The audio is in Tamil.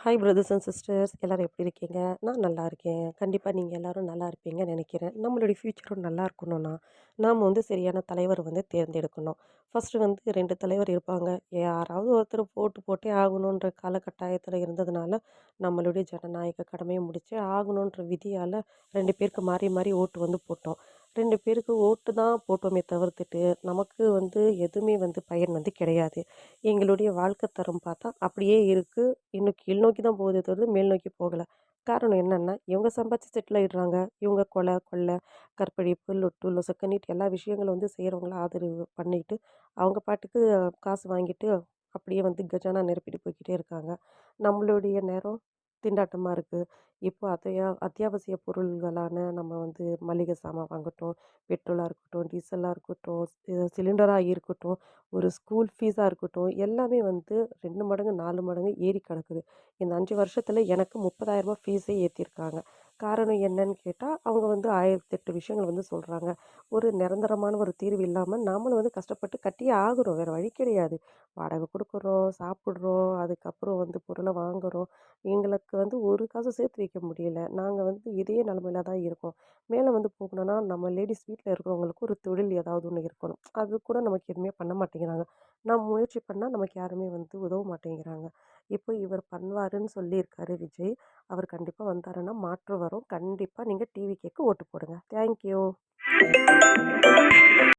ஹாய் பிரதர்ஸ் அண்ட் சிஸ்டர்ஸ் எல்லாரும் எப்படி இருக்கீங்க? நான் நல்லா இருக்கேன். கண்டிப்பா நீங்க எல்லாரும் நல்லா இருப்பீங்கன்னு நெனைக்கிறேன். நம்மளுடைய ஃப்யூச்சரும் நல்லா இருக்கணும்னா, நாம சரியான தலைவர் தேர்ந்தெடுக்கணும். ஃபர்ஸ்ட்டு 2 தலைவர் இருப்பாங்க. யாராவது ஒருத்தர் போட்டே ஆகணுன்ற காலகட்டாயத்துல இருந்ததுனால, நம்மளுடைய ஜனநாயக கடமைய முடிச்சே ஆகணுன்ற விதியால 2 பேருக்கு மாறி மாறி ஓட்டு போட்டோம். 2 பேருக்கு ஓட்டு தான் போட்டோமே தவிர்த்துட்டு, நமக்கு எதுவுமே பயன் கிடையாது. எங்களுடைய வாழ்க்கை தரம் பார்த்தா அப்படியே இருக்கு. இன்னும் கீழ் நோக்கி தான் போகுதே தவிர்த்து மேல் நோக்கி போகல. காரணம் என்னன்னா, இவங்க சம்பாதிச்சு செட்டில் ஆயிடுறாங்க. இவங்க கொலை, கொள்ளை, கற்பழிப்பு, லொட்டு, லொசக்குன்னிட்டு எல்லா விஷயங்களும் செய்றவங்கள ஆதரவு பண்ணிட்டு, அவங்க பாட்டுக்கு காசு வாங்கிட்டு, அப்படியே கஜானா நிரப்பிட்டு போய்க்கிட்டே இருக்காங்க. நம்மளுடைய நேரம் திண்டாட்டமா இருக்கு. இப்போ அத்தியாவசிய பொருள்களான நம்ம மளிகை சாமான் வாங்கட்டும், பெட்ரோலா இருக்கட்டும், டீசலா இருக்கட்டும், சிலிண்டரா இருக்கட்டும், ஒரு ஸ்கூல் ஃபீஸா இருக்கட்டும், எல்லாமே 2 மடங்கு, 4 மடங்கு ஏறி கிடக்குது. இந்த 5 வருஷத்துல எனக்கு ரூ. 30,000 ஃபீஸே ஏத்தியிருக்காங்க. காரணம் என்னன்னு கேட்டா, அவங்க 1008 விஷயங்கள் சொல்றாங்க. ஒரு நிரந்தரமான ஒரு தீர்வு இல்லாம நாமளும் கஷ்டப்பட்டு கட்டியே ஆகுறோம். வேற வழி கிடையாது. வாடகை குடுக்குறோம், சாப்பிடுறோம், அதுக்கப்புறம் பொருள வாங்குறோம். எங்களுக்கு ஒரு காசு சேர்த்து வைக்க முடியல. நாங்க இதே நிலைமையில தான் இருக்கோம். மேல போகணும்னா, நம்ம லேடீஸ் வீட்ல இருக்கிறவங்களுக்கு ஒரு தொழில் ஏதாவது ஒண்ணு இருக்கணும். அது கூட நமக்கு எதுவுமே பண்ண மாட்டேங்கிறாங்க. நான் முயற்சி பண்ணா நமக்கு யாருமே உதவ மாட்டேங்கிறாங்க. இப்போ இவர் பண்ணுவாருன்னு சொல்லியிருக்காரு விஜய். அவர் கண்டிப்பா வந்தாருன்னா மாற்றம் வரும். கண்டிப்பா நீங்க டிவிகேக்கு ஓட்டு போடுங்க. Thank you.